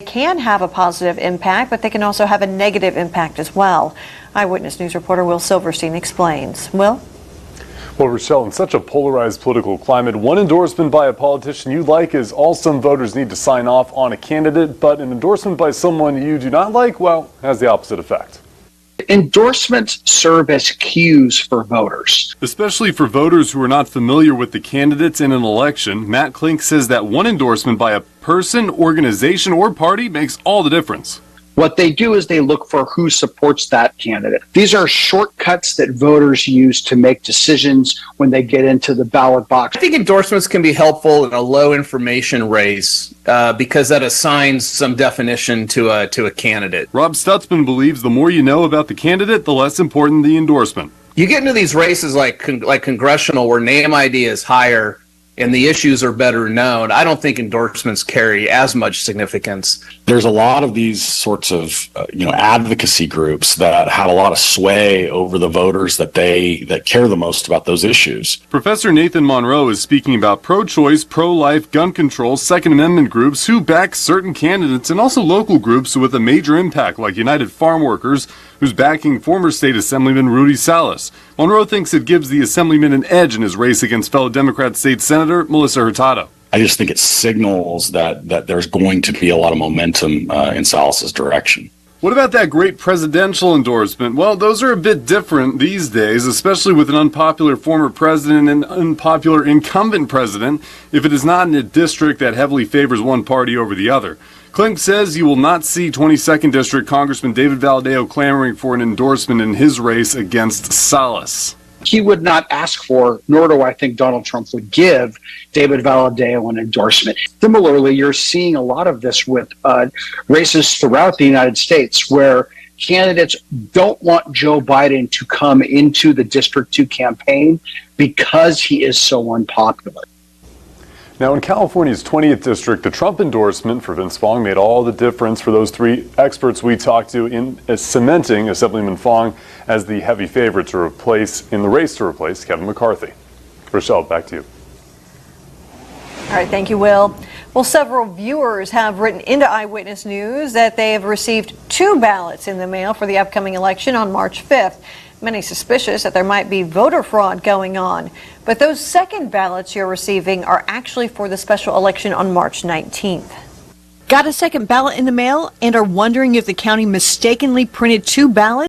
Can have a positive impact, but they can also have a negative impact as well. Eyewitness News reporter Will Silverstein explains. Will? Well, Rochelle, in such a polarized political climate, one endorsement by a politician you like is all some voters need to sign off on a candidate, but an endorsement by someone you do not like, well, has the opposite effect. Endorsements serve as cues for voters. Especially for voters who are not familiar with the candidates in an election, Matt Klink says that one endorsement by a person, organization, or party makes all the difference. What they do is they look for who supports that candidate. These are shortcuts that voters use to make decisions when they get into the ballot box. I think endorsements can be helpful in a low information race because that assigns some definition to a candidate. Rob Stutzman believes the more you know about the candidate, the less important the endorsement. You get into these races like congressional where name ID is higher and the issues are better known. I don't think endorsements carry as much significance. There's a lot of these sorts of advocacy groups that have a lot of sway over the voters that care the most about those issues. Professor Nathan Monroe is speaking about pro-choice, pro-life, gun control, Second Amendment groups who back certain candidates, and also local groups with a major impact like United Farm Workers, who's backing former state assemblyman Rudy Salas. Monroe thinks it gives the assemblyman an edge in his race against fellow Democrat state senator Melissa Hurtado. I just think it signals that there's going to be a lot of momentum in Salas's direction. What about that great presidential endorsement? Well, those are a bit different these days, especially with an unpopular former president and unpopular incumbent president, if it is not in a district that heavily favors one party over the other. Klink says you will not see 22nd District Congressman David Valadao clamoring for an endorsement in his race against Salas. He would not ask for, nor do I think Donald Trump would give David Valadao an endorsement. Similarly, you're seeing a lot of this with races throughout the United States where candidates don't want Joe Biden to come into the District 2 campaign because he is so unpopular. Now, in California's 20th district, the Trump endorsement for Vince Fong made all the difference for those three experts we talked to in cementing Assemblyman Fong as the heavy favorite to replace in the race to replace Kevin McCarthy. Rochelle, back to you. All right, thank you, Will. Well, several viewers have written into Eyewitness News that they have received 2 ballots in the mail for the upcoming election on March 5th. Many suspicious that there might be voter fraud going on. But those second ballots you're receiving are actually for the special election on March 19th. Got a second ballot in the mail and are wondering if the county mistakenly printed 2 ballots?